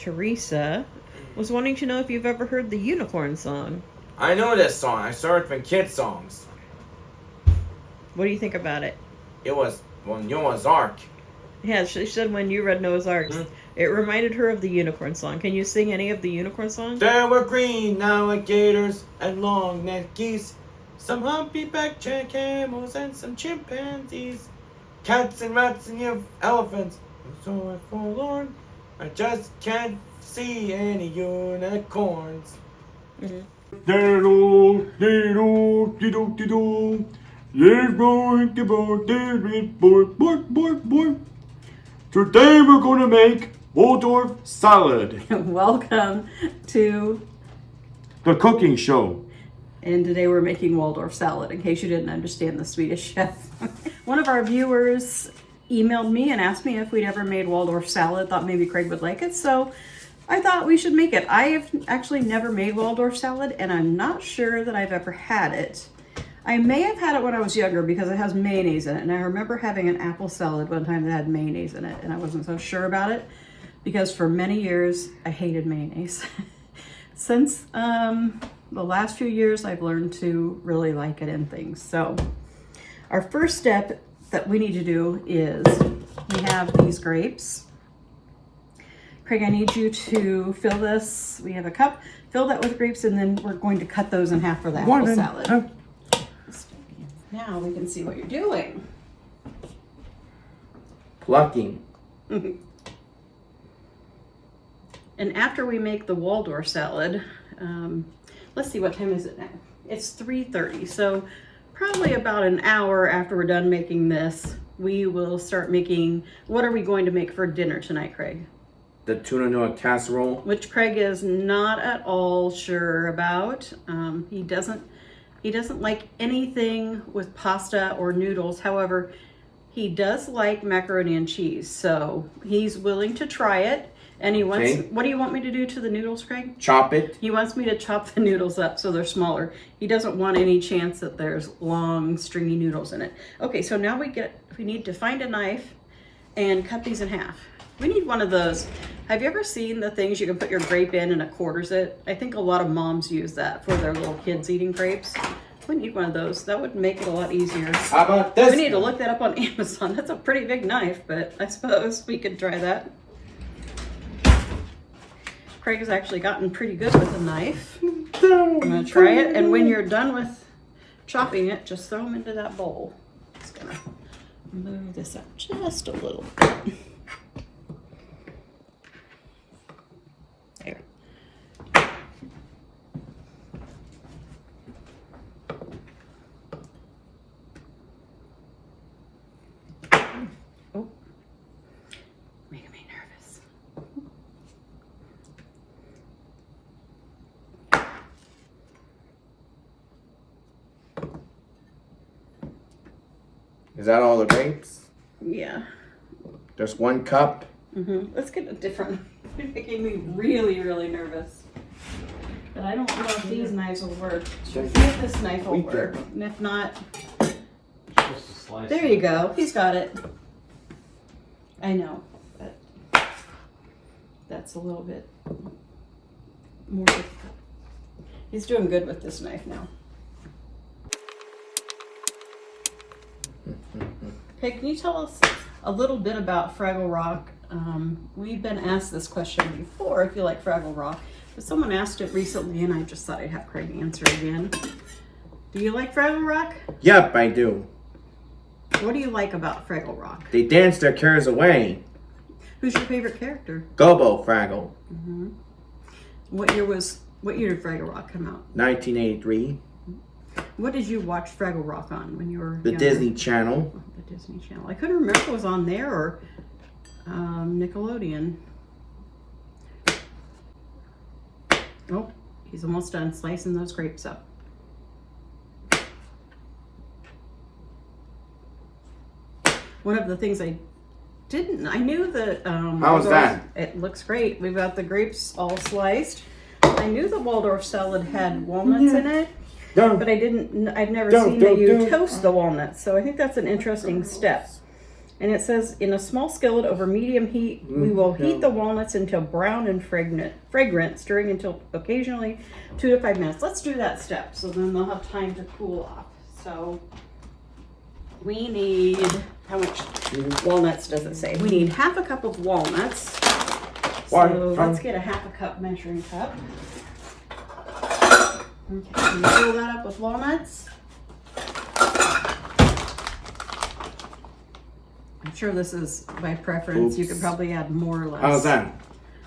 Teresa was wanting to know if you've ever heard the unicorn song. I know this song. I saw it from kids' songs. What do you think about it? It was Noah's Ark. Yeah, she said when you read Noah's Ark, Mm-hmm. it reminded her of the unicorn song. Can you sing any of the unicorn song? There were green alligators and long-necked geese, some humpy-backed camels and some chimpanzees, cats and rats and elephants. I'm so forlorn, I just can't see any unicorns. Mm-hmm. Today we're going to make Waldorf salad. Welcome to, The cooking show. and today we're making Waldorf salad, in case you didn't understand the Swedish chef. One of our viewers emailed me and asked me if we'd ever made Waldorf salad, thought maybe Craig would like it, so I thought we should make it. I have actually never made Waldorf salad, and I'm not sure that I've ever had it. I may have had it when I was younger because it has mayonnaise in it, and I remember having an apple salad one time that had mayonnaise in it, and I wasn't so sure about it because for many years I hated mayonnaise. Since the last few years, I've learned to really like it in things. So our first step that we need to do is we have these grapes. Craig, I need you to fill this. We have a cup. Fill that with grapes, and then we're going to cut those in half for the apple salad. Now we can see what you're doing. Plucking. And after we make the Waldorf salad, let's see, what time is it now? It's 3:30, so probably about an hour after we're done making this, we will start making, what are we going to make for dinner tonight, Craig? The tuna Noah casserole. Which Craig is not at all sure about. He doesn't like anything with pasta or noodles. However, he does like macaroni and cheese, so he's willing to try it. And he wants, Okay. What do you want me to do to the noodles, Craig? Chop it. He wants me to chop the noodles up so they're smaller. He doesn't want any chance that there's long, stringy noodles in it. Okay, so now we need to find a knife and cut these in half. We need one of those. Have you ever seen the things you can put your grape in and it quarters it? I think a lot of moms use that for their little kids eating grapes. We need one of those. That would make it a lot easier. How about this? We need to look that up on Amazon. That's a pretty big knife, but I suppose we could try that. Craig has actually gotten pretty good with a knife. I'm gonna try it, and when you're done with chopping it, just throw them into that bowl. Just gonna move this up just a little bit. There. Oh, making me nervous. Is that all the grapes? Yeah. Just 1 cup. Let's get a different. You're making me really, really nervous. But I don't know if these knives will work. See if this knife will work. And if not, there you go. He's got it. I know, but that's a little bit more difficult. He's doing good with this knife now. Hey, can you tell us a little bit about Fraggle Rock? We've been asked this question before, if you like Fraggle Rock, but someone asked it recently and I just thought I'd have Craig answer again. Do you like Fraggle Rock? Yep, I do. What do you like about Fraggle Rock? They dance their cares away. Who's your favorite character? Gobo Fraggle. What year did Fraggle Rock come out? 1983. What did you watch Fraggle Rock on when you were The younger? Disney Channel. Oh, the Disney Channel. I couldn't remember if it was on there or Nickelodeon. Oh, he's almost done slicing those grapes up. One of the things I knew that How was that? It looks great. We've got the grapes all sliced. I knew the Waldorf salad had walnuts in it, but I'd never seen that you toast the walnuts. So I think that's an interesting step. And it says, in a small skillet over medium heat, we will heat the walnuts until brown and fragrant, stirring until occasionally 2 to 5 minutes. Let's do that step so then they'll have time to cool off. So we need, how much walnuts does it say? We need half a cup of walnuts. So let's get a half a cup measuring cup. Okay, can you fill that up with walnuts? I'm sure this is by preference. You could probably add more or less. How's that?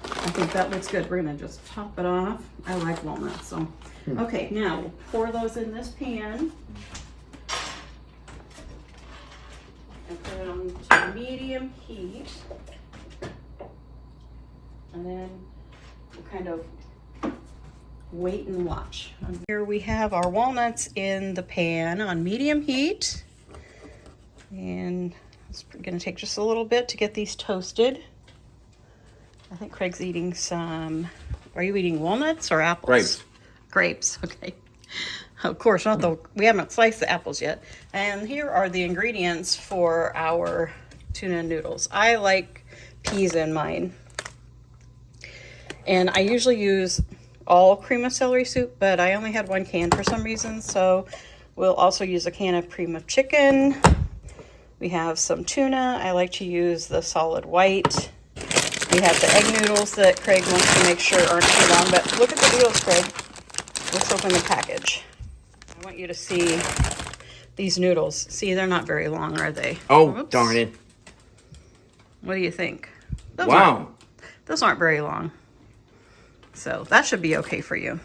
I think that looks good. We're gonna just top it off. I like walnuts, so. Okay, now we'll pour those in this pan. And put it on to medium heat. And then we'll kind of wait and watch. Here we have our walnuts in the pan on medium heat. And it's gonna take just a little bit to get these toasted. I think Craig's eating some, are you eating walnuts or apples? Grapes. Grapes, okay. Of course, not the, we haven't sliced the apples yet. And here are the ingredients for our tuna noodles. I like peas in mine. And I usually use all cream of celery soup, but I only had 1 can for some reason. So we'll also use a can of cream of chicken. We have some tuna. I like to use the solid white. We have the egg noodles that Craig wants to make sure aren't too long, but look at the noodles, Craig. Let's open the package. I want you to see these noodles. See, they're not very long, are they? Oh, oops. Darn it. What do you think? Those aren't very long. So that should be okay for you.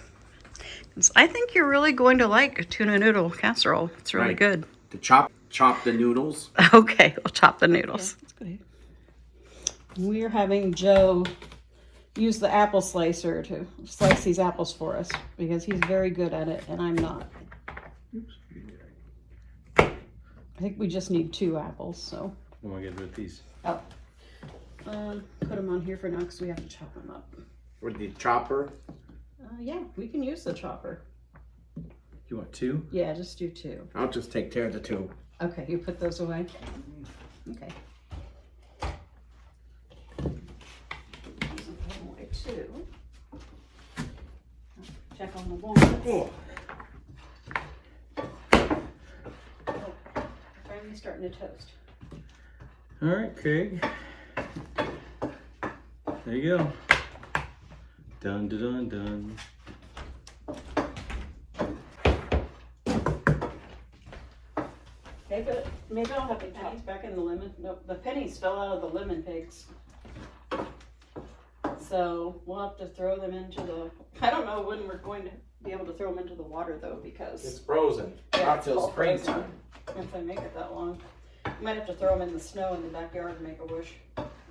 I think you're really going to like tuna noodle casserole. It's really good. To chop the noodles. Okay, we'll chop the noodles. Yeah, that's good. We're having Joe use the apple slicer to slice these apples for us because he's very good at it and I'm not. I think we just need 2 apples, so. What am I gonna do with these? Oh. Put them on here for now because we have to chop them up. With the chopper? Yeah, we can use the chopper. You want 2? Yeah, just do 2. I'll just take care of the 2. Okay, you put those away? Okay. Away too. Check on the walnuts. Oh. Finally starting to toast. All right, Craig. There you go. Done, done, done. Maybe I'll have the pennies back in the lemon. Nope, the pennies fell out of the lemon pigs. So we'll have to throw them into the, I don't know when we're going to be able to throw them into the water though, because It's frozen. yeah, Not it's till all springtime. frozen. If they make it that long. You might have to throw them in the snow in the backyard and make a wish.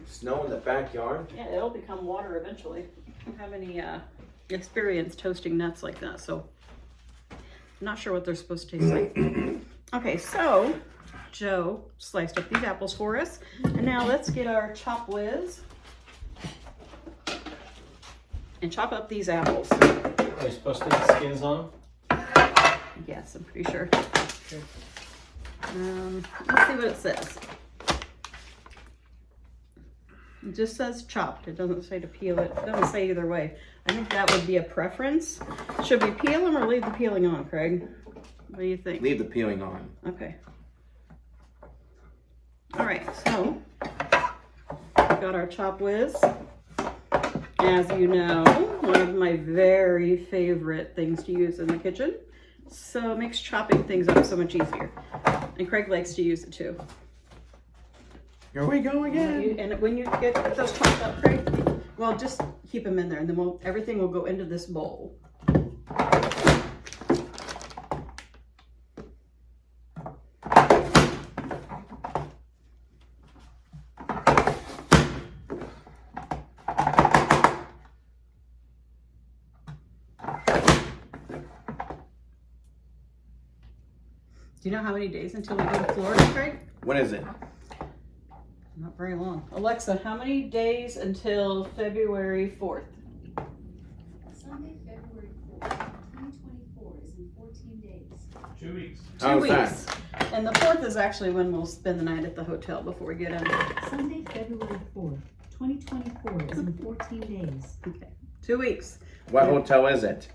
Snow in the backyard? Yeah, it'll become water eventually. I don't have any experience toasting nuts like that, so I'm not sure what they're supposed to taste like. Okay, so Joe sliced up these apples for us. And now let's get our chop whiz and chop up these apples. Are you supposed to have skins on? Yes, I'm pretty sure. Okay. Let's see what it says. It just says chopped. It doesn't say to peel it. It doesn't say either way. I think that would be a preference. Should we peel them or leave the peeling on, Craig? What do you think? Leave the peeling on. Okay. All right, so we've got our chop whiz. As you know, one of my very favorite things to use in the kitchen. So it makes chopping things up so much easier. And Craig likes to use it too. Here we go again. And when you get those chopped up, Craig, well, just keep them in there and then everything will go into this bowl. Do you know how many days until we go to Florida, Craig? When is it? Not very long. Alexa, how many days until February 4th? Sunday, February 4th, 2024 is in 14 days. 2 weeks. 2 How's weeks. that? And the 4th is actually when we'll spend the night at the hotel before we get in. Sunday, February 4th, 2024 is in 14 days. Okay, 2 weeks. What hotel is it?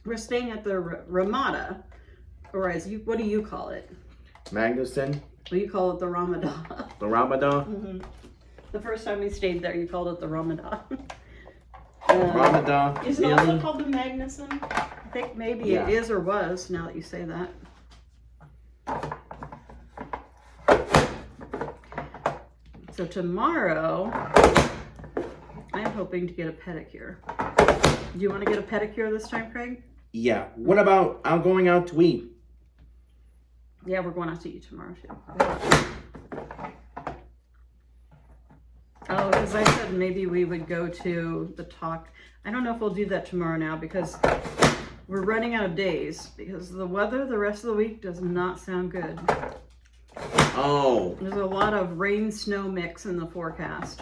We're staying at the Ramada, or what do you call it? Magnuson? Well, you call it the Ramada. The Ramadan? Mm-hmm. The first time we stayed there, you called it the Ramada. Ramadan. Is it also called the Magnuson? I think maybe it is or was, now that you say that. So tomorrow, I'm hoping to get a pedicure. Do you want to get a pedicure this time, Craig? Yeah. What about going out to eat? Yeah, we're going out to eat tomorrow too. Oh, as I said, maybe we would go to the talk. I don't know if we'll do that tomorrow now because we're running out of days because the weather the rest of the week does not sound good. Oh. There's a lot of rain snow mix in the forecast.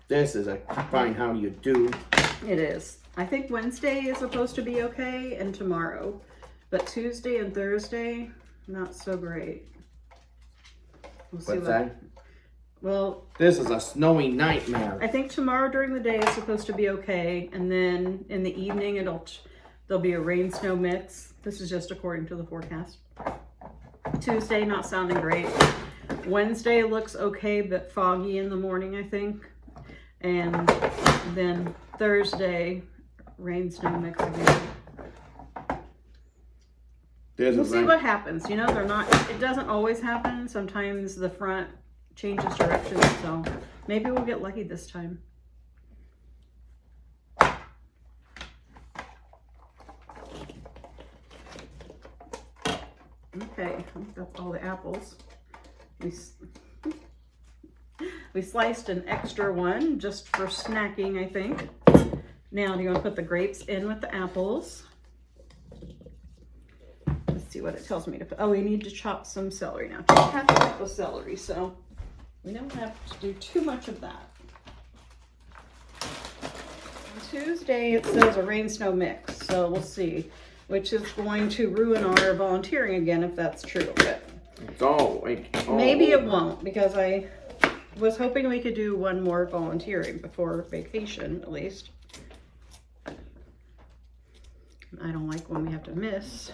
This is a fine how you do. It is. I think Wednesday is supposed to be okay and tomorrow, but Tuesday and Thursday, not so great. We'll see What's that? Well, This is a snowy nightmare. I think tomorrow during the day is supposed to be okay, and then in the evening there'll be a rain snow mix. This is just according to the forecast. Tuesday not sounding great. Wednesday looks okay but foggy in the morning, I think. And then Thursday rain snow mix again. We'll see what happens. You know, it doesn't always happen. Sometimes the front changes direction, so maybe we'll get lucky this time. Okay, I think that's all the apples. We sliced an extra one just for snacking, I think. Now, do you want to put the grapes in with the apples? Let's see what it tells me to put. Oh, we need to chop some celery now. Just half a cup of celery, so we don't have to do too much of that. On Tuesday, it says a rain snow mix, so we'll see, which is going to ruin our volunteering again if that's true. But maybe it won't, because I was hoping we could do one more volunteering before vacation, at least. I don't like when we have to miss.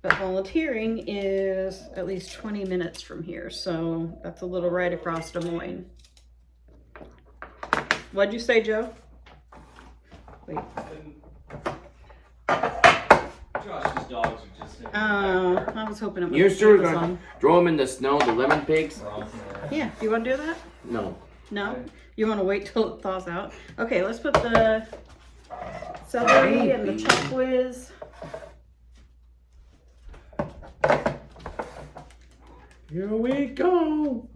But volunteering is at least 20 minutes from here, so that's a little right across Des Moines. What'd you say, Joe? Wait. Josh's dogs are just. I was hoping it was. You're sure we're gonna throw them in the snow, the lemon pigs? Yeah. Do you want to do that? No. No? You want to wait till it thaws out? Okay, let's put the celery and the chop whiz. Here we go.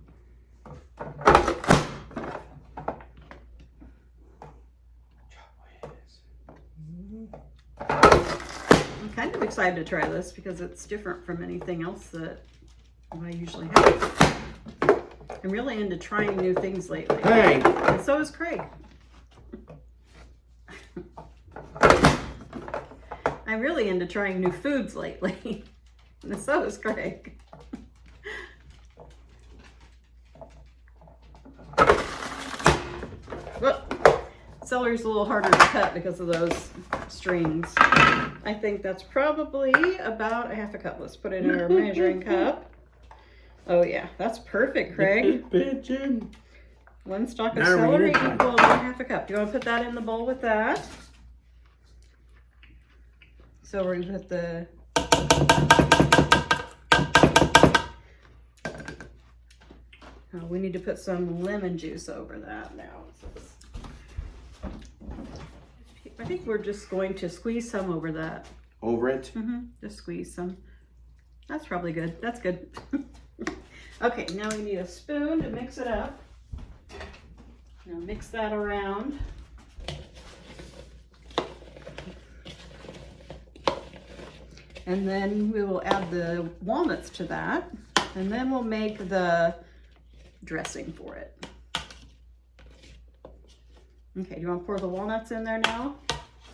I'm kind of excited to try this because it's different from anything else that I usually have. I'm really into trying new things lately. Hey. And so is Craig. I'm really into trying new foods lately. And so is Craig. Well, celery's a little harder to cut because of those strings. I think that's probably about a half a cup. Let's put it in our measuring cup. Oh yeah, that's perfect, Craig. Pigeon. One stalk of celery equals half a cup. Do you want to put that in the bowl with that? So we're gonna put the we need to put some lemon juice over that now. I think we're just going to squeeze some over that. Over it? Just squeeze some. That's probably good. That's good. Okay, now we need a spoon to mix it up. Now mix that around. And then we will add the walnuts to that. And then we'll make the dressing for it. Okay, do you want to pour the walnuts in there now?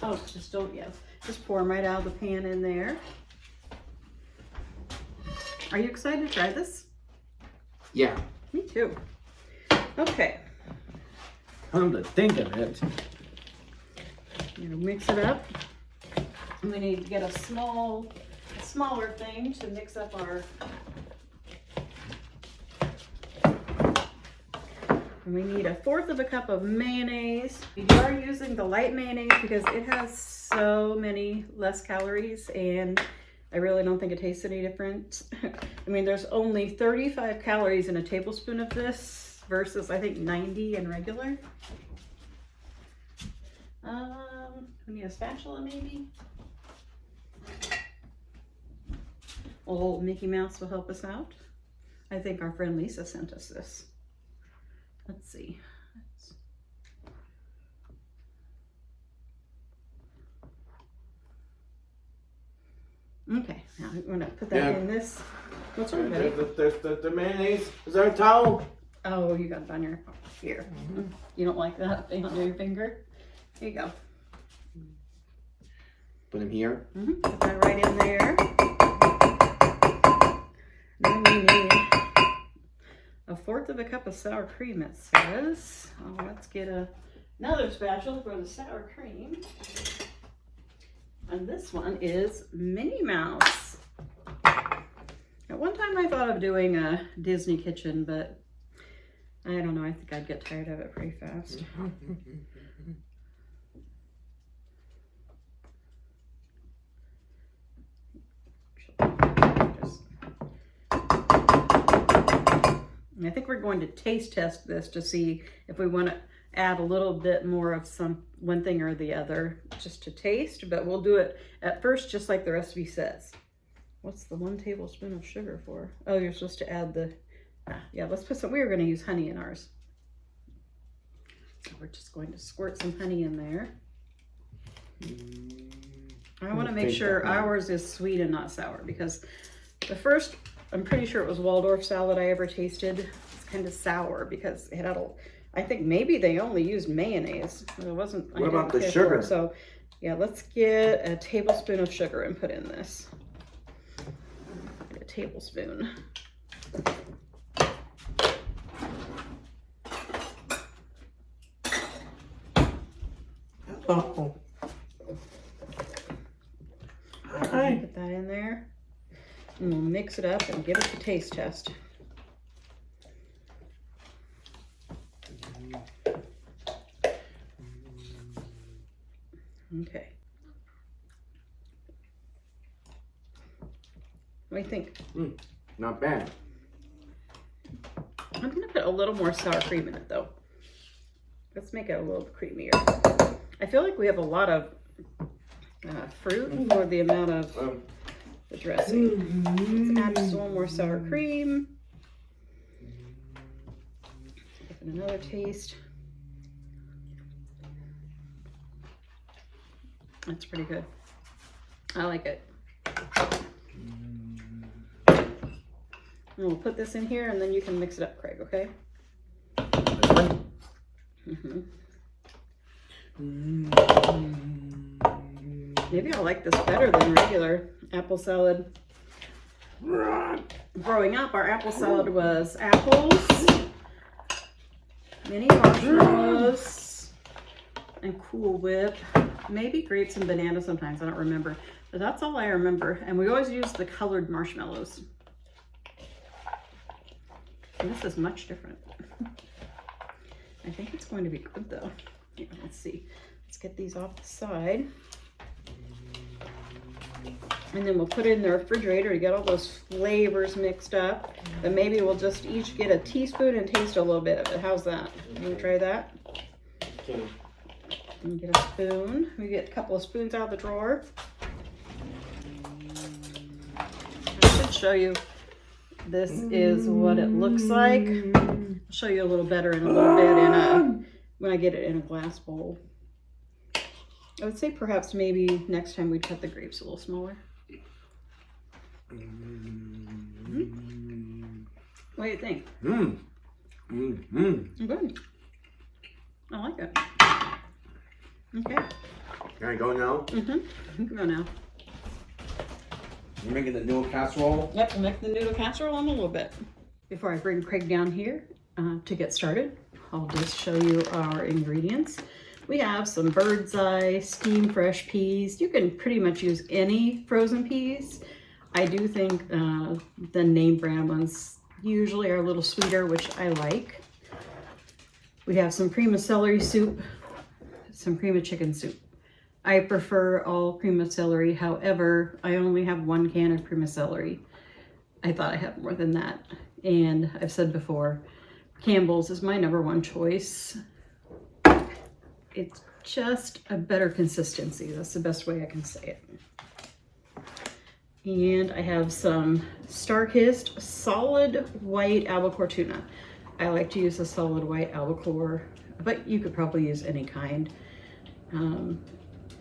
Oh, just don't, yes. Just pour them right out of the pan in there. Are you excited to try this? Yeah. Me too. Okay. Come to think of it. You know, mix it up. We need to get a smaller thing to mix up our. And we need 1/4 cup of mayonnaise. We are using the light mayonnaise because it has so many less calories, and I really don't think it tastes any different. I mean, there's only 35 calories in a tablespoon of this versus I think 90 in regular. We need a spatula maybe. Old Mickey Mouse will help us out. I think our friend Lisa sent us this. Let's see. Okay, now I'm gonna put that in this. What's wrong, buddy? The mayonnaise. Is there a towel? Oh, you got it on your here. You don't like that thing under your finger? Here you go. Put him here. Put that right in there. Then we need 1/4 cup of sour cream, it says. Oh, let's get another spatula for the sour cream. And this one is Minnie Mouse. At one time I thought of doing a Disney kitchen, but I don't know, I think I'd get tired of it pretty fast. I think we're going to taste test this to see if we want to add a little bit more of one thing or the other just to taste, but we'll do it at first just like the recipe says. What's the 1 tablespoon of sugar for? Oh, you're supposed to add yeah, let's put some, we were going to use honey in ours. So we're just going to squirt some honey in there. I want to make sure ours is sweet and not sour, because the first, I'm pretty sure it was Waldorf salad I ever tasted. It's kind of sour because it had I think maybe they only used mayonnaise. It wasn't. What about the sugar? So yeah, let's get a tablespoon of sugar and put in this. A tablespoon. Oh. Hi. Put that in there. And we'll mix it up and give it the taste test. Okay. What do you think? Not bad. I'm gonna put a little more sour cream in it though. Let's make it a little creamier. I feel like we have a lot of fruit for the amount of the dressing. Let's add just a little more sour cream. Give it another taste. That's pretty good. I like it. And we'll put this in here and then you can mix it up, Craig, okay? Maybe I'll like this better than regular apple salad. Growing up, our apple salad was apples, mini marshmallows, and Cool Whip. Maybe grapes and bananas sometimes, I don't remember. But that's all I remember. And we always used the colored marshmallows. And this is much different. I think it's going to be good though. Yeah, let's see. Let's get these off the side. And then we'll put it in the refrigerator to get all those flavors mixed up. Then maybe we'll just each get a teaspoon and taste a little bit of it. How's that? You want to try that? Okay. And get a spoon. We get a couple of spoons out of the drawer. I should show you. This is what it looks like. I'll show you a little better in a little bit when I get it in a glass bowl. I would say perhaps maybe next time we'd cut the grapes a little smaller. What do you think? Good. I like it. Okay. Can I go now? You can go now. You're making the noodle casserole? Yep, we'll make the noodle casserole in a little bit. Before I bring Craig down here to get started, I'll just show you our ingredients. We have some bird's eye steamed fresh peas. You can pretty much use any frozen peas. I do think the name brand ones usually are a little sweeter, which I like. We have some cream of celery soup, some cream of chicken soup. I prefer all cream of celery. However, I only have 1 can of cream of celery. I thought I had more than that. And I've said before, Campbell's is my #1 choice. It's just a better consistency. That's the best way I can say it. And I have some Star-Kissed solid white albacore tuna. I like to use a solid white albacore, but you could probably use any kind.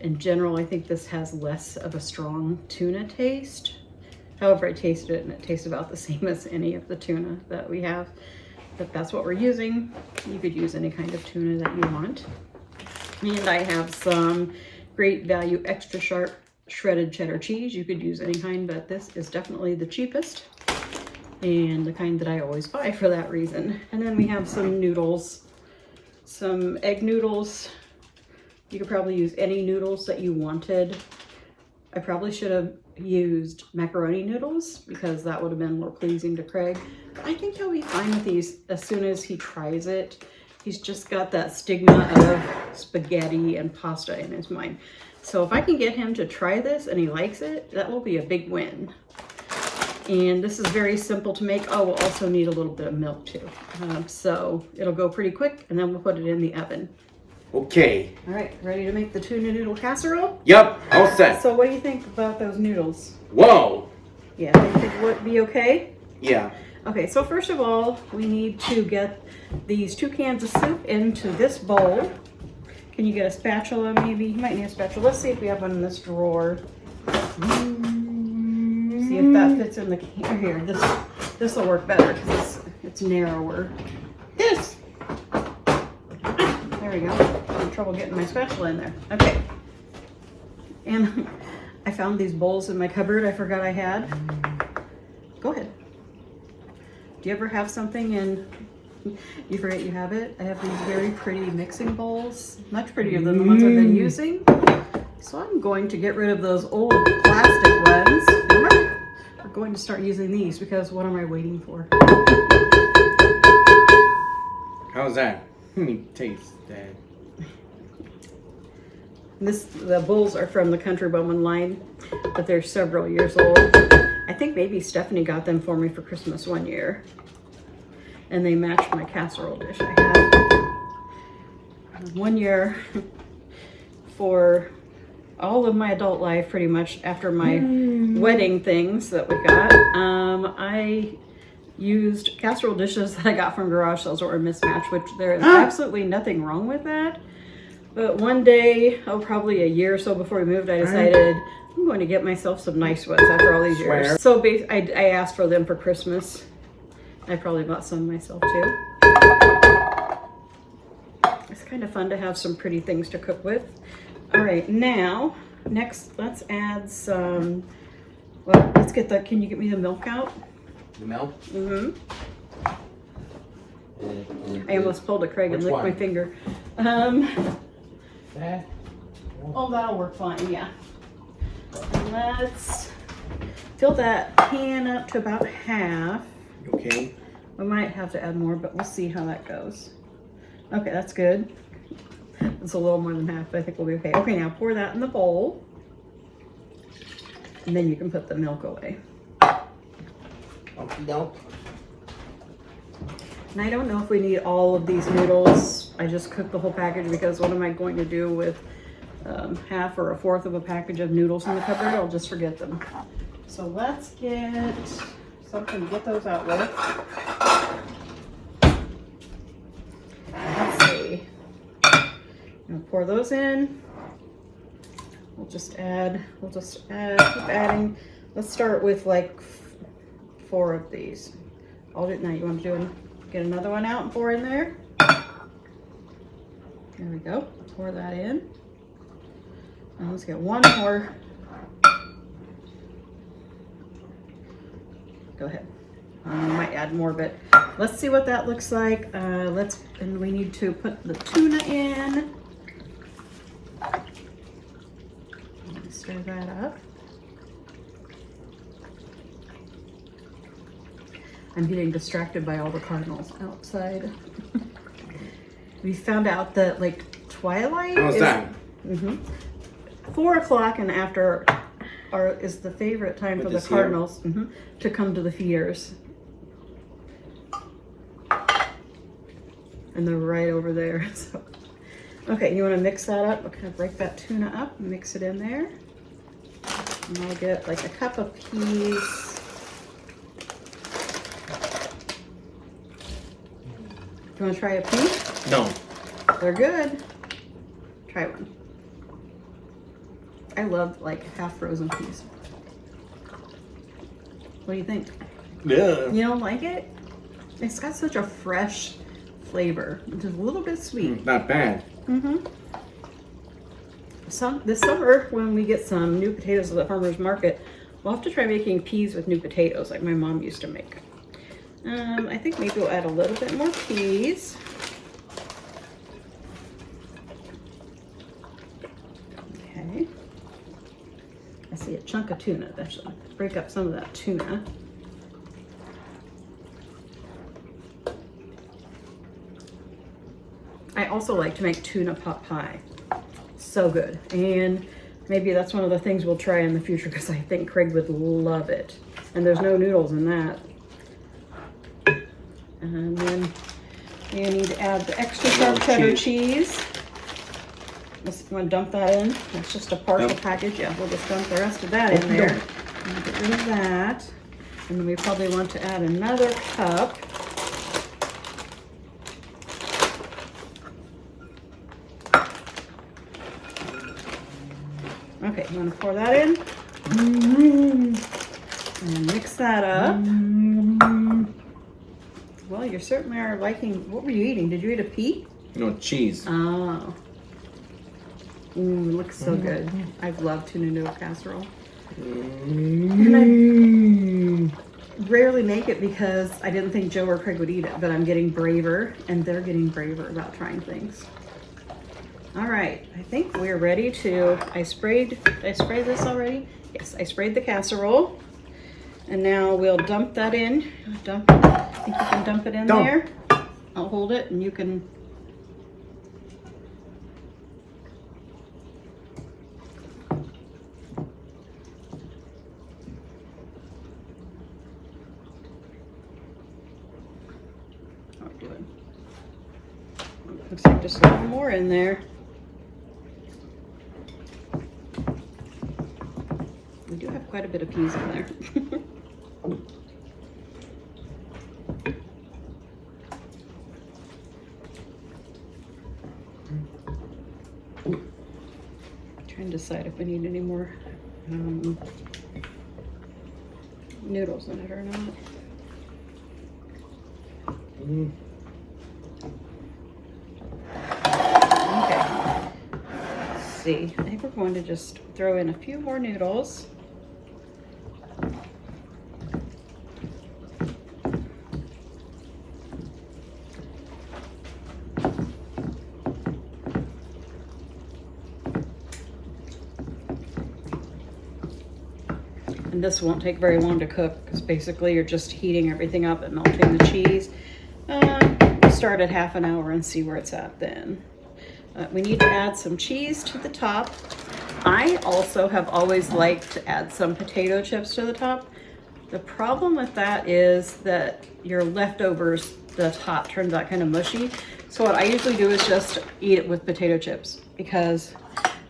In general, I think this has less of a strong tuna taste. However, I tasted it and it tastes about the same as any of the tuna that we have. But that's what we're using. You could use any kind of tuna that you want. And I have some Great Value extra sharp shredded cheddar cheese. You could use any kind, but this is definitely the cheapest and the kind that I always buy for that reason. And then we have some noodles, some egg noodles. You could probably use any noodles that you wanted. I probably should have used macaroni noodles because that would have been more pleasing to Craig. I think he'll be fine with these as soon as he tries it. He's just got that stigma of spaghetti and pasta in his mind. So if I can get him to try this and he likes it, that will be a big win. And this is very simple to make. Oh, we'll also need a little bit of milk too. So it'll go pretty quick and then we'll put it in the oven. Okay. All right, ready to make the tuna noodle casserole? Yep, all set. So what do you think about those noodles? Whoa. Yeah, think it would be okay? Yeah. Okay, so first of all, we need to get these 2 cans of soup into this bowl. Can you get a spatula maybe? You might need a spatula. Let's see if we have one in this drawer. See if that fits in the can. Here, this will work better because it's narrower. Yes. There we go. I'm having trouble getting my spatula in there. Okay. And I found these bowls in my cupboard I forgot I had. Go ahead. Do you ever have something and you forget you have it? I have these very pretty mixing bowls, much prettier than the ones I've been using. So I'm going to get rid of those old plastic ones. We're going to start using these because what am I waiting for? How's that? Taste that. The bowls are from the Country Bowman line, but they're several years old. I think maybe Stephanie got them for me for Christmas one year. And they match my casserole dish I have. One year for all of my adult life, pretty much after my wedding things that we got, I used casserole dishes that I got from garage sales that were mismatched, which there is absolutely nothing wrong with that. But one day, probably a year or so before we moved, I decided I'm going to get myself some nice ones after all these years. So I asked for them for Christmas. I probably bought some myself too. It's kind of fun to have some pretty things to cook with. All right, now, next, let's add some, well, let's get the, can you get me the milk out? The milk? Mm-hmm. I almost pulled a Craig and licked my finger. That? Oh, that'll work fine, yeah. Let's fill that pan up to about half. Okay. We might have to add more, but we'll see how that goes. Okay, that's good. It's a little more than half, but I think we'll be okay. Okay, now pour that in the bowl. And then you can put the milk away. Okay, no. And I don't know if we need all of these noodles. I just cooked the whole package because what am I going to do with half or a fourth of a package of noodles in the cupboard? I'll just forget them. So let's get something to get those out with. Let's see. I'm gonna pour those in. We'll just add, keep adding. Let's start with like 4 of these. I'll do it now. You want to do get another one out and pour in there? There we go. Pour that in. And let's get one more. Go ahead. We might add more, but let's see what that looks like. And we need to put the tuna in. Stir that up. I'm getting distracted by all the cardinals outside. We found out that like twilight How's is, that? 4 o'clock and after is the favorite time for the this here? cardinals to come to the feeders. And they're right over there. So, okay, you want to mix that up? Okay, break that tuna up, mix it in there. And I'll get like a cup of peas. Do you want to try a pea? No. They're good. Try one. I love like half frozen peas. What do you think? Yeah. You don't like it? It's got such a fresh flavor. It's just a little bit sweet. Not bad. This summer, when we get some new potatoes at the farmer's market, we'll have to try making peas with new potatoes like my mom used to make. I think maybe we'll add a little bit more peas. Okay. I see a chunk of tuna. Let's break up some of that tuna. I also like to make tuna pot pie. So good. And maybe that's one of the things we'll try in the future because I think Craig would love it. And there's no noodles in that. And then you need to add the extra sharp cheddar cheese. Just want to dump that in. That's just a partial package. Yeah, we'll just dump the rest of that in there. And get rid of that. And then we probably want to add another cup. Okay, you want to pour that in? And mix that up. Well, you certainly are liking, what were you eating? Did you eat a pea? No, cheese. Oh. Looks so good. I love tuna noodle casserole. And I rarely make it because I didn't think Joe or Craig would eat it, but I'm getting braver and they're getting braver about trying things. All right, I think we're ready to, did I spray this already? Yes, I sprayed the casserole. And now we'll dump that in. I think you can dump it in there. I'll hold it and you can. I'll do it. Looks like just a little more in there. We do have quite a bit of peas in there. Trying to decide if we need any more noodles in it or not. Okay. Let's see. I think we're going to just throw in a few more noodles. And this won't take very long to cook because basically you're just heating everything up and melting the cheese. We'll start at half an hour and see where it's at then. We need to add some cheese to the top. I also have always liked to add some potato chips to the top. The problem with that is that your leftovers, the top turns out kind of mushy. So what I usually do is just eat it with potato chips because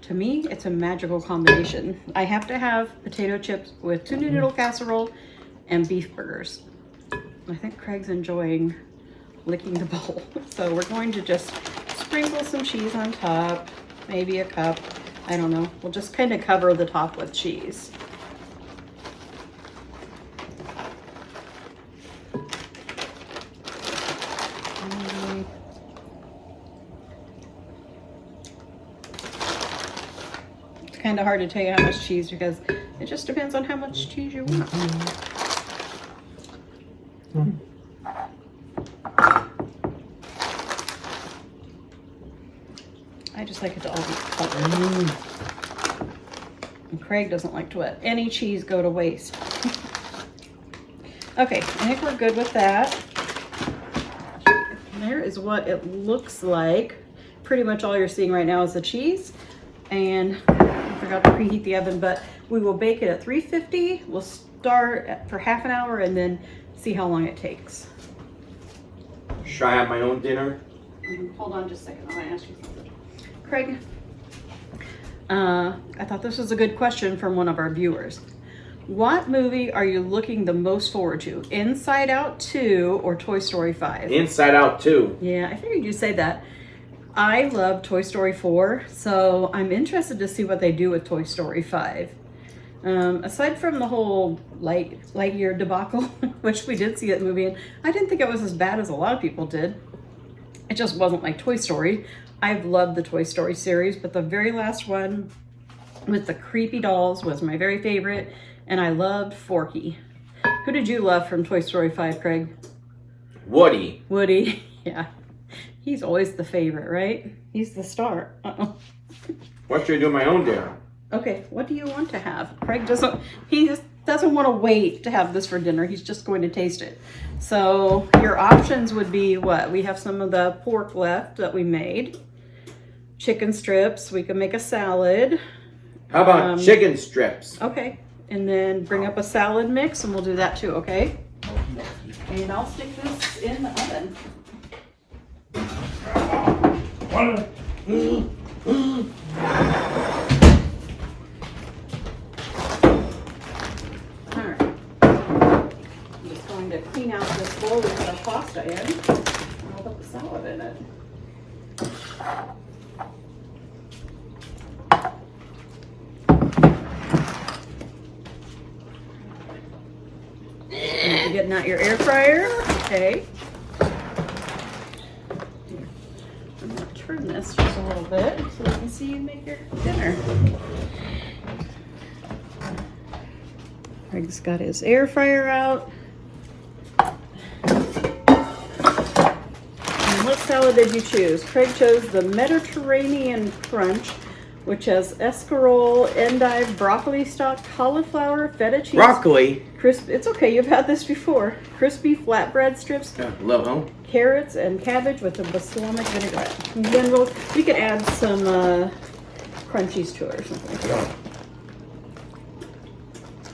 to me, it's a magical combination. I have to have potato chips with tuna noodle casserole and beef burgers. I think Craig's enjoying licking the bowl. So we're going to just sprinkle some cheese on top, maybe a cup. I don't know. We'll just kind of cover the top with cheese. Kind of hard to tell you how much cheese because it just depends on how much cheese you want. I just like it to all be covered. And Craig doesn't like to let any cheese go to waste. Okay, I think we're good with that. There is what it looks like. Pretty much all you're seeing right now is the cheese. And I forgot to preheat the oven, but we will bake it at 350. We'll start for half an hour and then see how long it takes. Should I have my own dinner? Hold on just a second, I want to ask you something. Craig, I thought this was a good question from one of our viewers. What movie are you looking the most forward to? Inside Out 2 or Toy Story 5? Inside Out 2. Yeah, I figured you'd say that. I love Toy Story 4, so I'm interested to see what they do with Toy Story 5. Aside from the whole Lightyear debacle, which we did see that movie, and I didn't think it was as bad as a lot of people did. It just wasn't like Toy Story. I've loved the Toy Story series, but the very last one with the creepy dolls was my very favorite, and I loved Forky. Who did you love from Toy Story 5, Craig? Woody. Woody, yeah. He's always the favorite, right? He's the star. What should I do with my own dinner? Okay, what do you want to have? Craig doesn't want to wait to have this for dinner. He's just going to taste it. So your options would be what? We have some of the pork left that we made. Chicken strips. We can make a salad. How about chicken strips? Okay, and then bring up a salad mix and we'll do that too, okay? And I'll stick this in the oven. Alright. I'm just going to clean out this bowl with the pasta in. And I'll put the salad in it. You're getting out your air fryer. Okay. I'm going to turn this just a little bit so you can see you make your dinner. Craig's got his air fryer out. And what salad did you choose? Craig chose the Mediterranean Crunch, which has escarole, endive, broccoli stock, cauliflower, feta cheese. Broccoli? It's okay, you've had this before. Crispy flatbread strips, Yeah, love home. carrots, and cabbage with a balsamic vinaigrette. And then we can add some crunchies to it or something.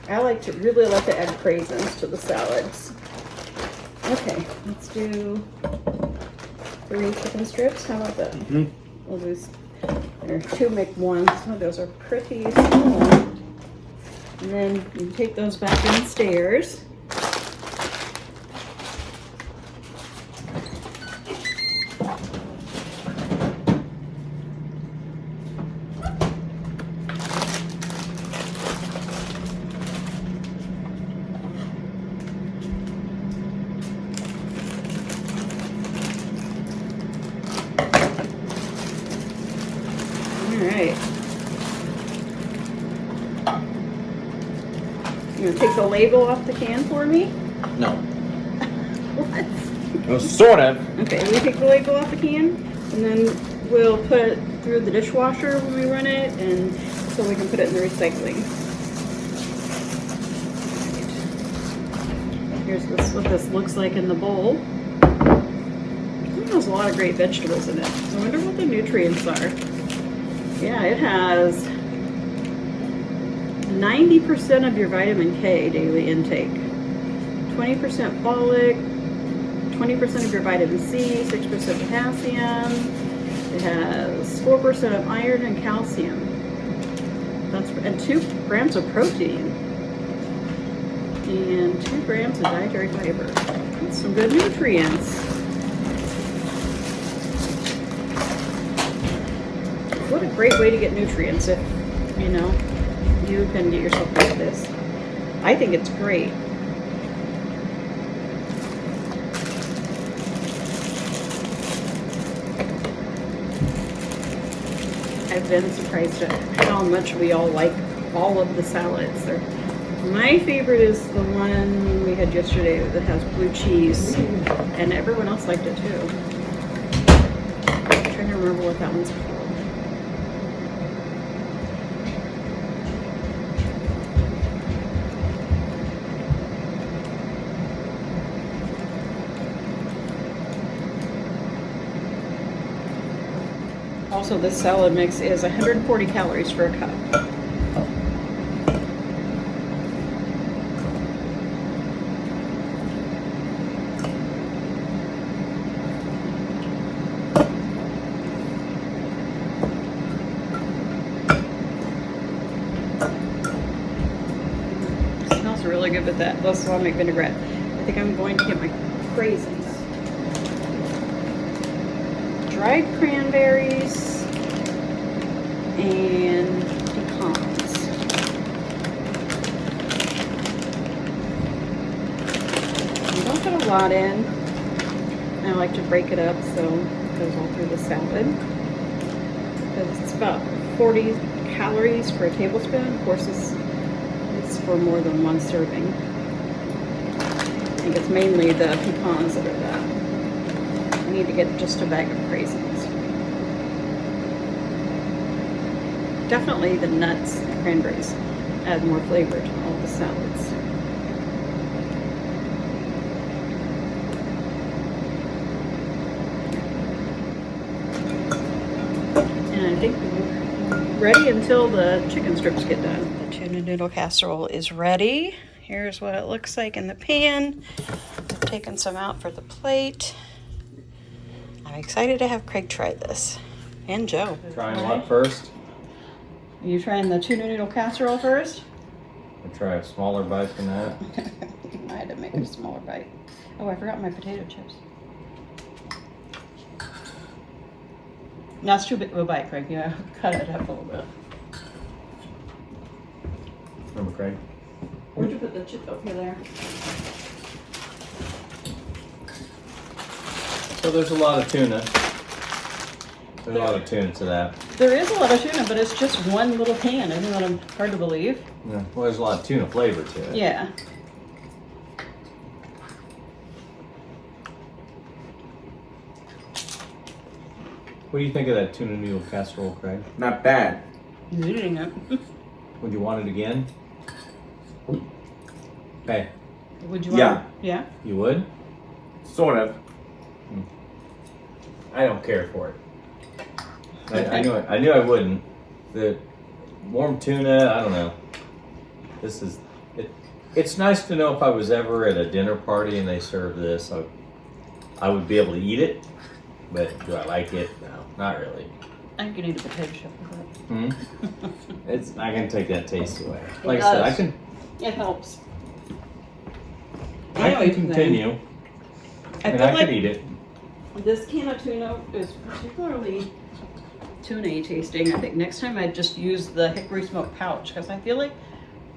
I really like to add craisins to the salads. Okay, let's do 3 chicken strips. How about that? Mm-hmm. We'll do. There are 2 McOnes. Oh, those are pretty small. And then you can take those back downstairs. Alright. You gonna take the label off the can for me? No. What? Well, sort of. Okay, we take the label off the can, and then we'll put it through the dishwasher when we run it, and so we can put it in the recycling. Here's what this looks like in the bowl. It has a lot of great vegetables in it. So I wonder what the nutrients are. Yeah, it has 90% of your vitamin K daily intake, 20% folic, 20% of your vitamin C, 6% potassium. It has 4% of iron and calcium. And 2 grams of protein. And 2 grams of dietary fiber. That's some good nutrients. What a great way to get nutrients if, you can get yourself like this. I think it's great. I've been surprised at how much we all like all of the salads. They're My favorite is the one we had yesterday that has blue cheese, and everyone else liked it too. I'm trying to remember what that one's called. Also, this salad mix is 140 calories for a cup. Smells really good with that balsamic vinaigrette. I think I'm going to get my craisins. Dried cranberries and pecans. You don't put a lot in. I like to break it up so it goes all through the salad. Because it's about 40 calories for a tablespoon. Of course, it's for more than one serving. I think it's mainly the pecans that are that. I need to get just a bag of craisins. Definitely the nuts and cranberries add more flavor to all the salads. And I think we're ready until the chicken strips get done. The tuna noodle casserole is ready. Here's what it looks like in the pan. I've taken some out for the plate. I'm excited to have Craig try this. And Joe. Trying what first? Are you trying the tuna noodle casserole first? I'll try a smaller bite than that. I had to make a smaller bite. Oh, I forgot my potato chips. That's too big of a bite, Craig. Yeah, cut it up a little bit. Remember, Craig? Where'd you put the chip up here there? So there's a lot of tuna. There's a lot of tuna to that. There is a lot of tuna, but it's just one little can. Isn't that hard to believe? Yeah. Well, there's a lot of tuna flavor to it. Yeah. What do you think of that tuna noodle casserole, Craig? Not bad. He's eating it. Would you want it again? Hey, Would you want Yeah. it? Yeah? you would? Sort of. I don't care for it. I knew it. I knew I wouldn't. The warm tuna, I don't know. This is it. It's nice to know if I was ever at a dinner party and they serve this, I would be able to eat it. But do I like it? No, not really. I think you need a potato chip with it. It's I can take that taste away. It Like I said, I does. can. It helps. I Anyway, can continue, I and feel I like could eat it. this can of tuna is particularly tuna-y tasting. I think next time I'd just use the hickory smoked pouch because I feel like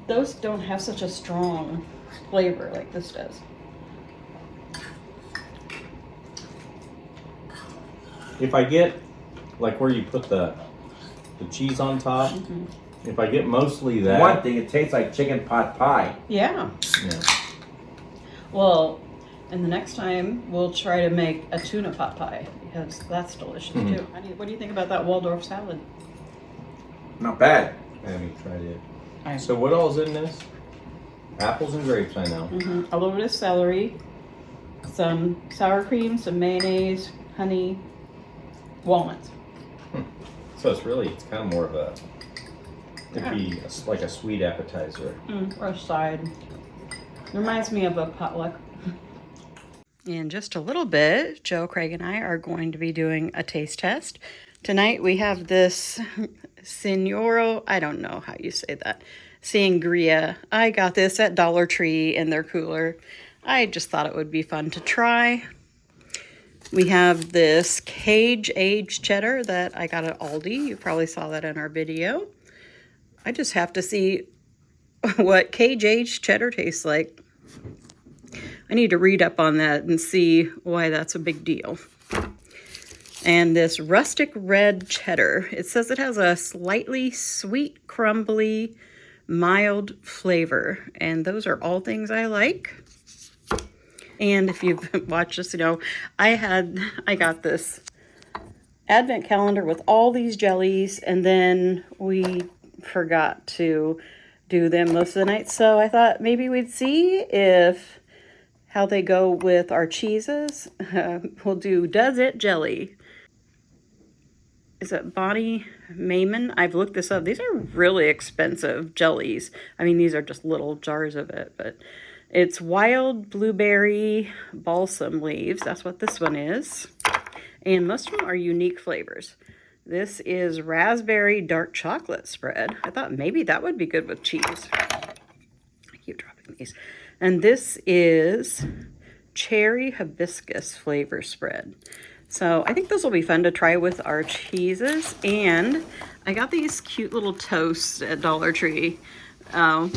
those don't have such a strong flavor like this does. If I get like where you put the cheese on top, if I get mostly that, One thing, it tastes like chicken pot pie. Yeah. yeah. Well, and the next time we'll try to make a tuna pot pie because that's delicious too. What do you think about that Waldorf salad? Not bad. I haven't tried it. I- So what all's in this? Apples and grapes, I know. A little bit of celery, some sour cream, some mayonnaise, honey, walnuts. So it's kind of more of a, it'd be like a sweet appetizer. Or a side. Reminds me of a potluck. In just a little bit, Joe, Craig, and I are going to be doing a taste test. Tonight we have this Signoro, I don't know how you say that, sangria. I got this at Dollar Tree in their cooler. I just thought it would be fun to try. We have this cage-aged cheddar that I got at Aldi. You probably saw that in our video. I just have to see what cage-aged cheddar tastes like. I need to read up on that and see why that's a big deal. And this rustic red cheddar. It says it has a slightly sweet, crumbly mild flavor. And those are all things I like. And if you've watched this, you know, I got this advent calendar with all these jellies, and then we forgot to do them most of the night. So I thought maybe we'd see how they go with our cheeses. We'll do Does It Jelly. Is it Bonnie Mayman? I've looked this up. These are really expensive jellies. I mean, these are just little jars of it, but it's wild blueberry balsam leaves. That's what this one is. And most of them are unique flavors. This is raspberry dark chocolate spread. I thought maybe that would be good with cheese. I keep dropping these. And this is cherry hibiscus flavor spread. So I think this will be fun to try with our cheeses. And I got these cute little toasts at Dollar Tree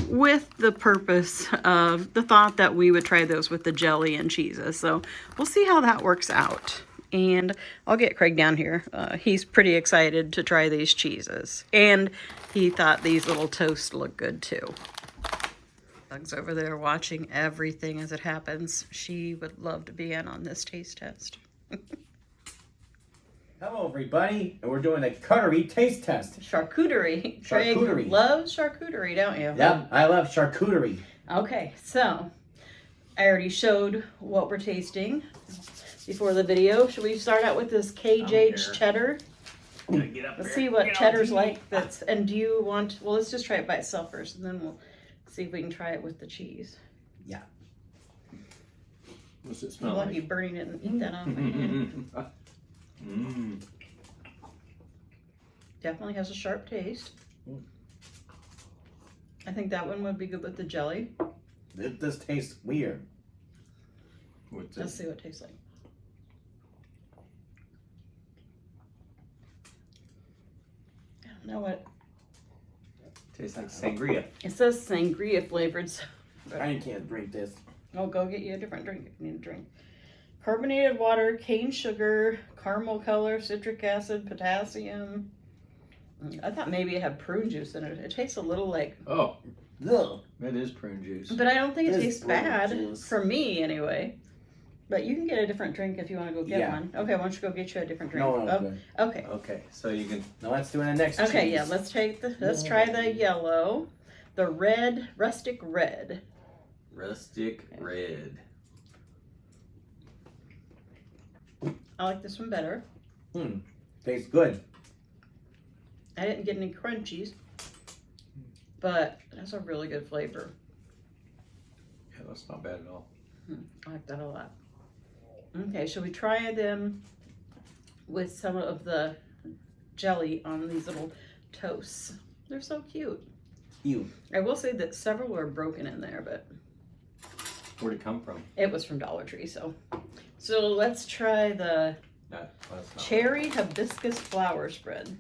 with the purpose of the thought that we would try those with the jelly and cheeses. So we'll see how that works out. And I'll get Craig down here. He's pretty excited to try these cheeses. And he thought these little toasts look good too. Doug's over there watching everything as it happens. She would love to be in on this taste test. Hello, everybody, and we're doing a cuttery taste test. Charcuterie. Charcuterie. Craig loves charcuterie, don't you? Yep, I love charcuterie. Okay, so I already showed what we're tasting before the video. Should we start out with this KJ's cheddar? I'm gonna get up Let's there. see what cheddar's like. And do you want, well, let's just try it by itself first, and then we'll see if we can try it with the cheese. Yeah. What's it I'm smell lucky like? Bernie didn't eat that on my hand. Definitely has a sharp taste. I think that one would be good with the jelly. This tastes weird. What's Let's it? see what it tastes like. I don't know what. Tastes like sangria. It says sangria flavored. So, I can't drink this. I'll go get you a different drink if you need a drink. Carbonated water, cane sugar, caramel color, citric acid, potassium. I thought maybe it had prune juice in it. It tastes a little like, Oh, Ugh. that is prune juice. but I don't think it This tastes prune bad juice. for me anyway. But you can get a different drink if you want to go get Yeah. one. Okay, why don't you go get you a different drink? No, no, Oh, good. okay. Okay, so you can. Now let's do the next Okay, cheese. yeah, let's try the yellow. The red, rustic red. Rustic red. I like this one better. Tastes good. I didn't get any crunchies, but that's a really good flavor. Yeah, that's not bad at all. I like that a lot. Okay, shall we try them with some of the jelly on these little toasts? They're so cute. Ew. I will say that several were broken in there, but Where'd it come from? it was from Dollar Tree, so. So let's try the That's not cherry hibiscus flower spread.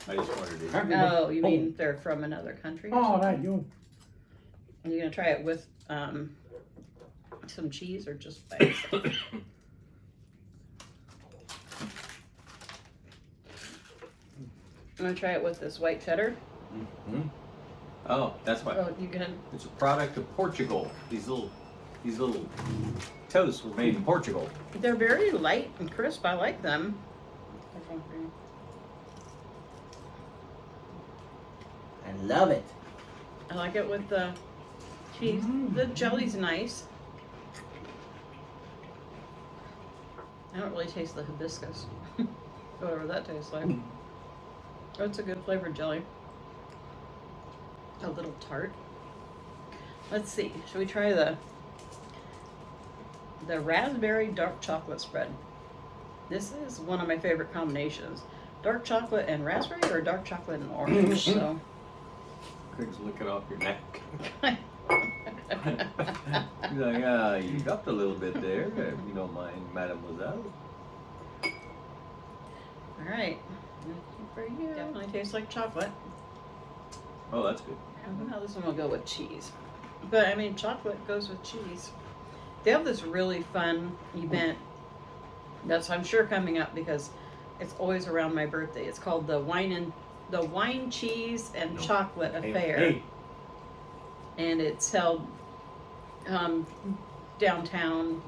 I just wondered if Oh, you mean they're from another country? or Oh, something? that you. Are you gonna try it with some cheese or just by itself? I'm gonna try it with this white cheddar. Oh, that's why. Oh, you gonna? It's a product of Portugal. These little toasts were made in Portugal. They're very light and crisp. I like them. I love it. I like it with the cheese. The jelly's nice. I don't really taste the hibiscus. Whatever that tastes like. Oh, it's a good flavored jelly. A little tart. Let's see. Should we try the raspberry dark chocolate spread? This is one of my favorite combinations. Dark chocolate and raspberry, or dark chocolate and orange. So. Craig's licking off your neck. He's like, you dropped a little bit there, if you don't mind, mademoiselle. All right. For you. Definitely tastes like chocolate. Oh, that's good. I don't know how this one will go with cheese. But I mean, chocolate goes with cheese. They have this really fun event that's, I'm sure, coming up because it's always around my birthday. It's called the Wine, Cheese, and Chocolate Affair. Hey, and it's held downtown.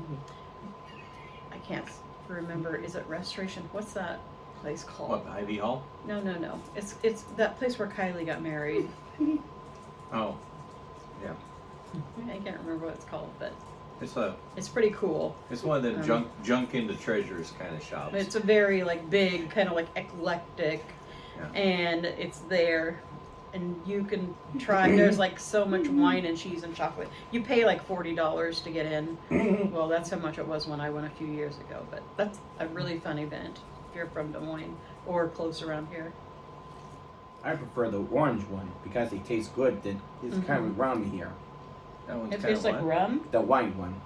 I can't remember. Is it Restoration? What's that place called? What, Ivy Hall? No. It's that place where Kylie got married. Oh, yeah. I can't remember what it's called, but It's pretty cool. one of them junk into treasures kind of shops. It's a very like big, kind of like eclectic, Yeah. and it's there, and you can try. There's like so much wine and cheese and chocolate. You pay like $40 to get in. Well, that's how much it was when I went a few years ago. But that's a really fun event if you're from Des Moines or close around here. I prefer the orange one because it tastes good. It's kind of rum here. That one's It kind tastes of like what? rum. The white one.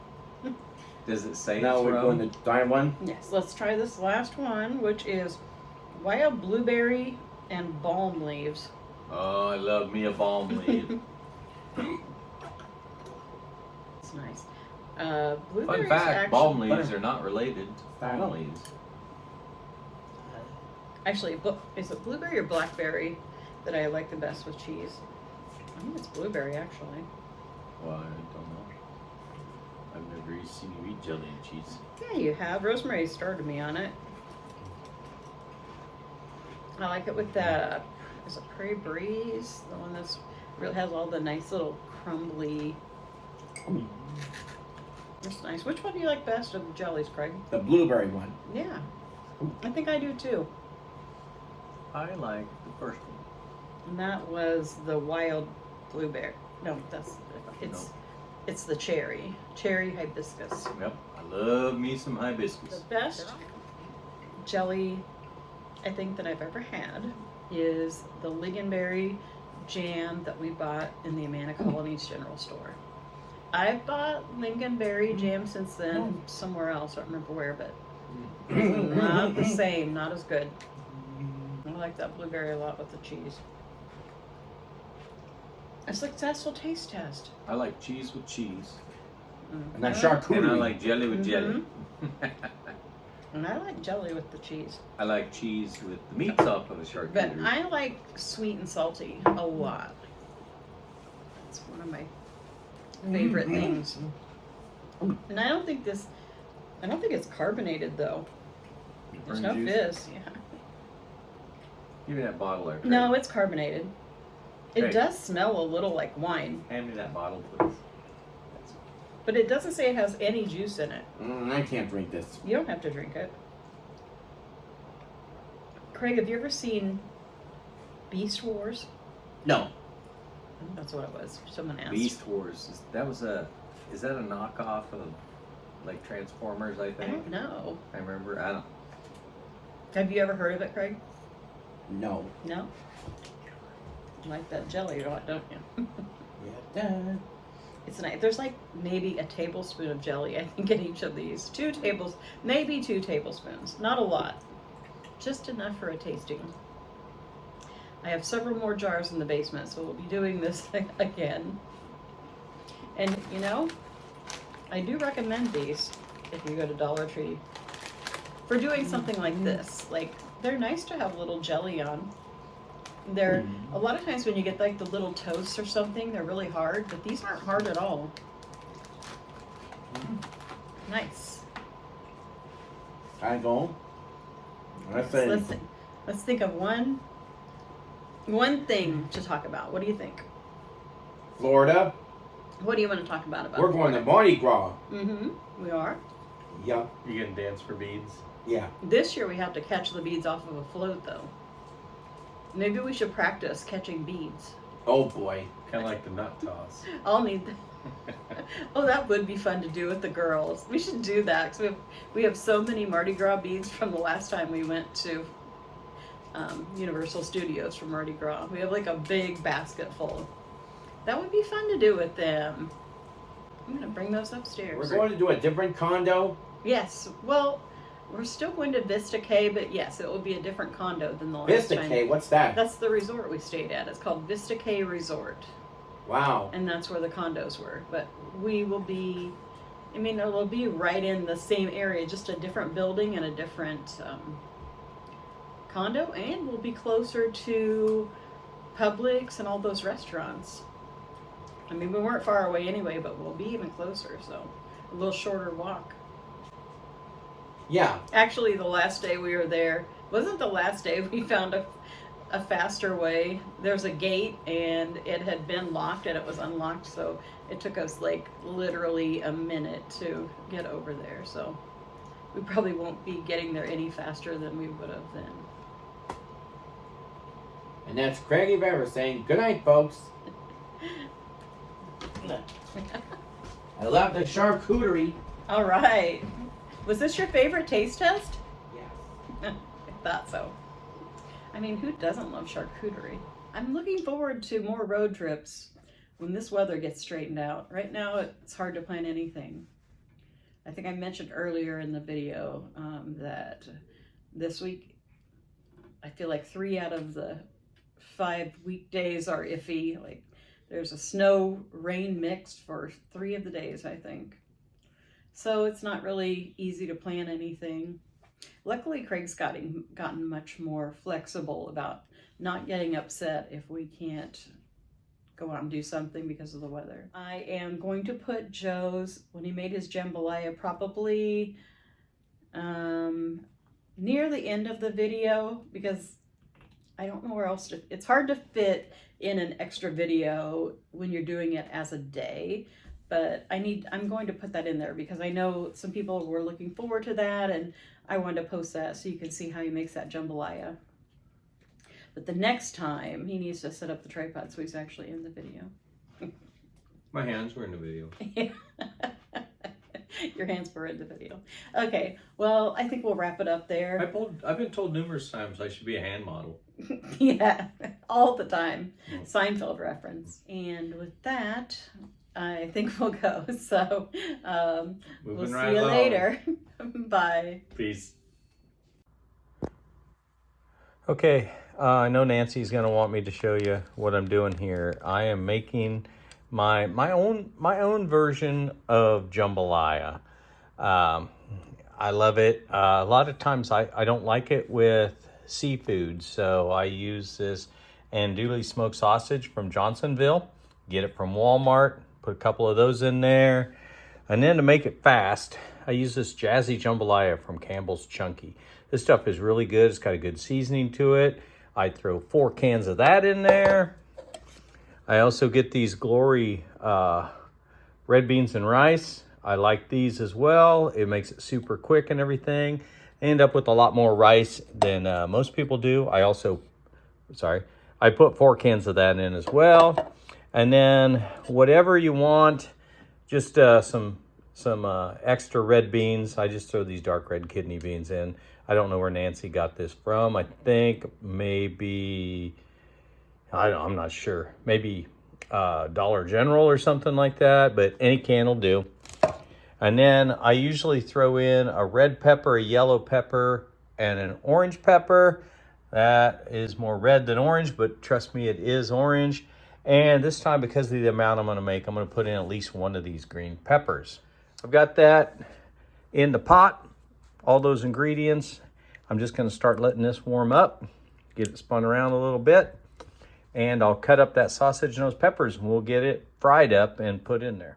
Does it say Now it's we're rum? going to dye one. Yes, let's try this last one, which is wild blueberry and balm leaves. Oh, I love me a balm leaf. It's nice. Fun Blueberries fact, actually, balm leaves are not related to Style. palm leaves. Actually, is it blueberry or blackberry that I like the best with cheese? I think it's blueberry, actually. Well, I don't know. I've never seen you eat jelly and cheese. Yeah, you have. Rosemary started me on it. I like it with the, is it Prairie Breeze? The one that's really has all the nice little crumbly. It's nice. Which one do you like best of the jellies, Craig? The blueberry one. Yeah, I think I do too. I like the first one. And that was the wild blueberry. No, it's the cherry hibiscus. Yep, I love me some The hibiscus. best jelly I think that I've ever had is the lingonberry jam that we bought in the Amana Colonies General Store. I've bought lingonberry jam since then somewhere else. I don't remember where, but it's not the same, not as good. I like that blueberry a lot with the cheese. A successful taste test. I like cheese with cheese. And that I charcuterie. And I like jelly with jelly. And I like jelly with the cheese. I like cheese with the meats off of a charcuterie. But I like sweet and salty a lot. It's one of my favorite things. And I don't think it's carbonated though. There's no Orange juice? fizz. Yeah. Give me that bottle there. No, Craig. it's carbonated. It Okay. does smell a little like wine, Hand me that bottle, please. but it doesn't say it has any juice in it. I can't drink this. You don't have to drink it. Craig, have you ever seen Beast Wars? No. That's what it was. Someone asked. Beast Wars. Is that a knockoff of like Transformers? I I think. don't know. I remember. I don't. Have you ever heard of it, Craig? No. No? You like that jelly a lot, don't you? Yeah. It's nice. There's like maybe a tablespoon of jelly, I think, in each of these. Maybe 2 tablespoons. Not a lot. Just enough for a tasting. I have several more jars in the basement, so we'll be doing this again. And, you know, I do recommend these if you go to Dollar Tree for doing something like this. Like, they're nice to have a little jelly on. They're a lot of times when you get like the little toasts or something, they're really hard, but these aren't hard at all. Nice. I go. Let's think of one thing to talk about. What do you think? Florida. What do you want to talk about? We're going to Mardi Gras. Mm-hmm. We are. Yeah. You gonna dance for beads? Yeah. This year we have to catch the beads off of a float, though. Maybe we should practice catching beads. Oh boy. Kind of like the nut toss. I'll need them. Oh, that would be fun to do with the girls. We should do that because we have so many Mardi Gras beads from the last time we went to Universal Studios for Mardi Gras. We have like a big basket full. That would be fun to do with them. I'm gonna bring those upstairs. We're going to do a different condo. Yes. Well, we're still going to Vista Cay, but yes, it will be a different condo than the last Vista time. Cay, what's that? That's the resort we stayed at. It's called Vista Cay Resort. Wow. And that's where the condos were. But we will be, it'll be right in the same area, just a different building and a different condo, and we'll be closer to Publix and all those restaurants. I mean, we weren't far away anyway, but we'll be even closer, so a little shorter walk. Yeah. Actually, the last day we were there, wasn't the last day we found a faster way. There's a gate and it had been locked and it was unlocked, so it took us like literally a minute to get over there. So we probably won't be getting there any faster than we would have then. And that's Craigie Beaver saying good night, folks. I love the charcuterie. All right. Was this your favorite taste test? Yes. I thought so. I mean, who doesn't love charcuterie? I'm looking forward to more road trips when this weather gets straightened out. Right now, it's hard to plan anything. I think I mentioned earlier in the video that this week, I feel like 3 out of the 5 weekdays are iffy. Like, there's a snow-rain mix for 3 of the days, I think. So it's not really easy to plan anything. Luckily, Craig's gotten much more flexible about not getting upset if we can't go out and do something because of the weather. I am going to put Joe's, when he made his jambalaya, probably near the end of the video, because I don't know where else to, it's hard to fit in an extra video when you're doing it as a day. But I'm going to put that in there because I know some people were looking forward to that, and I wanted to post that so you can see how he makes that jambalaya. But the next time, he needs to set up the tripod so he's actually in the video. My hands were in the video. Your hands were in the video. Okay, well, I think we'll wrap it up there. I've been told numerous times I should be a hand model. Yeah, all the time. Seinfeld reference. And with that, I think we'll go. So we'll see you later. Bye. Peace. Okay, I know Nancy's going to want me to show you what I'm doing here. I am making my own version of jambalaya. I love it. A lot of times I don't like it with seafood, so I use this andouille smoked sausage from Johnsonville. Get it from Walmart. Put a couple of those in there. And then to make it fast, I use this Jazzy Jambalaya from Campbell's Chunky. This stuff is really good. It's got a good seasoning to it. I throw 4 cans of that in there. I also get these Glory red beans and rice. I like these as well. It makes it super quick and everything. I end up with a lot more rice than most people do. I put 4 cans of that in as well. And then whatever you want, just some extra red beans. I just throw these dark red kidney beans in. I don't know where Nancy got this from. I think maybe, I'm not sure. Maybe Dollar General or something like that, but any can will do. And then I usually throw in a red pepper, a yellow pepper, and an orange pepper. That is more red than orange, but trust me, it is orange. And this time, because of the amount I'm going to make, I'm going to put in at least 1 of these green peppers. I've got that in the pot, all those ingredients. I'm just going to start letting this warm up, get it spun around a little bit, and I'll cut up that sausage and those peppers, and we'll get it fried up and put in there.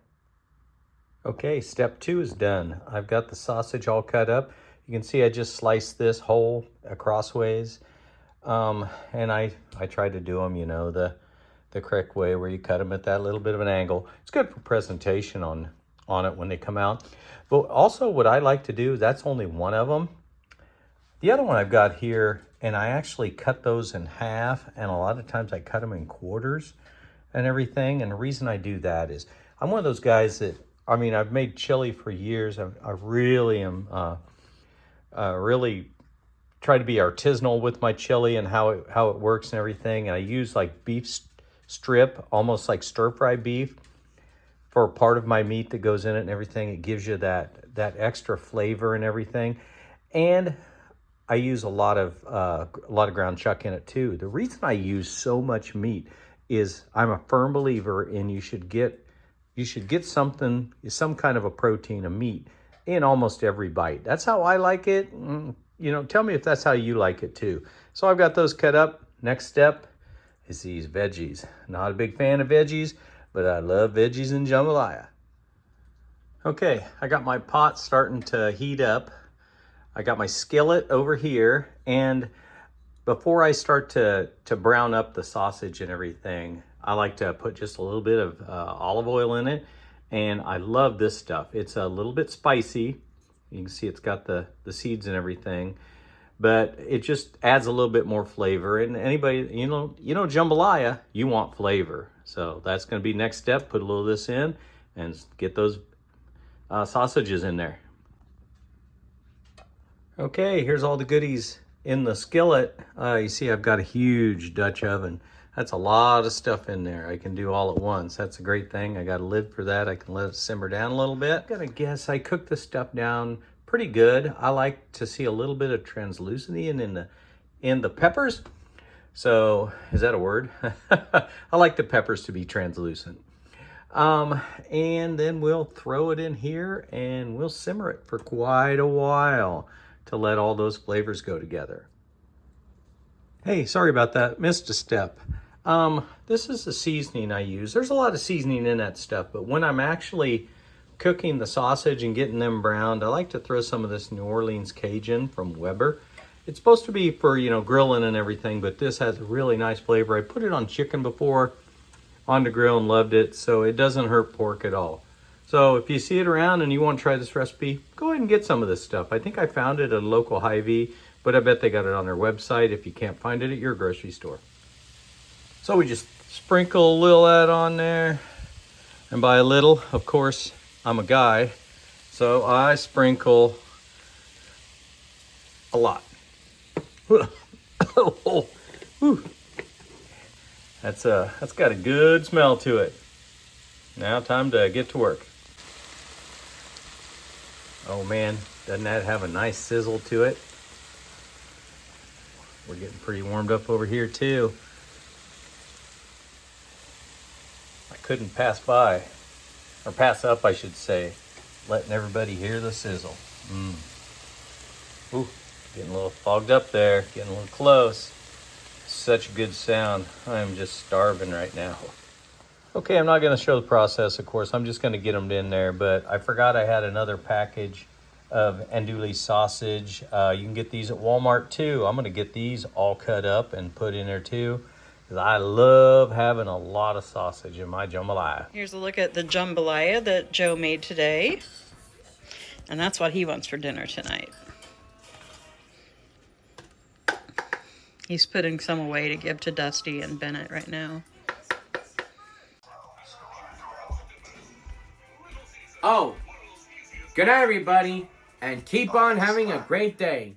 Okay, step 2 is done. I've got the sausage all cut up. You can see I just sliced this whole acrossways, and I tried to do them, you know, the correct way where you cut them at that little bit of an angle. It's good for presentation on it when they come out. But also what I like to do, that's only one of them. The other one I've got here, and I actually cut those in half, and a lot of times I cut them in quarters and everything. And the reason I do that is I'm one of those guys that, I mean, I've made chili for years. I really am really try to be artisanal with my chili and how it works and everything. And I use like beef strip, almost like stir-fry beef, for part of my meat that goes in it and everything. It gives you that extra flavor and everything. And I use a lot of ground chuck in it too. The reason I use so much meat is I'm a firm believer in you should get some kind of a protein, a meat, in almost every bite. That's how I like it. You know, tell me if that's how you like it too. So I've got those cut up. Next step is these veggies. Not a big fan of veggies, but I love veggies and jambalaya. Okay, I got my pot starting to heat up. I got my skillet over here, and before I start to brown up the sausage and everything, I like to put just a little bit of olive oil in it, and I love this stuff. It's a little bit spicy. You can see it's got the seeds and everything, but it just adds a little bit more flavor. And anybody, you know jambalaya, you want flavor. So that's going to be next step. Put a little of this in and get those sausages in there. Okay, here's all the goodies in the skillet. You see I've got a huge Dutch oven. That's a lot of stuff in there I can do all at once. That's a great thing. I got a lid for that. I can let it simmer down a little bit. I'm gonna guess I cooked this stuff down pretty good. I like to see a little bit of translucency in the peppers. So, is that a word? I like the peppers to be translucent. And then we'll throw it in here and we'll simmer it for quite a while to let all those flavors go together. Hey, sorry about that, missed a step. This is the seasoning I use. There's a lot of seasoning in that stuff, but when I'm actually cooking the sausage and getting them browned, I like to throw some of this New Orleans Cajun from Weber. It's supposed to be for, grilling and everything, but this has a really nice flavor. I put it on chicken before on the grill and loved it, so it doesn't hurt pork at all. So if you see it around and you want to try this recipe, go ahead and get some of this stuff. I think I found it at a local Hy-Vee, but I bet they got it on their website if you can't find it at your grocery store. So we just sprinkle a little of that on there. And by a little, of course, I'm a guy, so I sprinkle a lot. That's got a good smell to it. Now time to get to work. Oh man, doesn't that have a nice sizzle to it? We're getting pretty warmed up over here too. I couldn't pass up, I should say, letting everybody hear the sizzle. Ooh, getting a little fogged up there, getting a little close. Such a good sound. I am just starving right now. Okay, I'm not going to show the process, of course. I'm just going to get them in there, but I forgot I had another package of andouille sausage. You can get these at Walmart too. I'm going to get these all cut up and put in there too, because I love having a lot of sausage in my jambalaya. Here's a look at the jambalaya that Joe made today. And that's what he wants for dinner tonight. He's putting some away to give to Dusty and Bennett right now. Oh, good night, everybody, and keep on having a great day.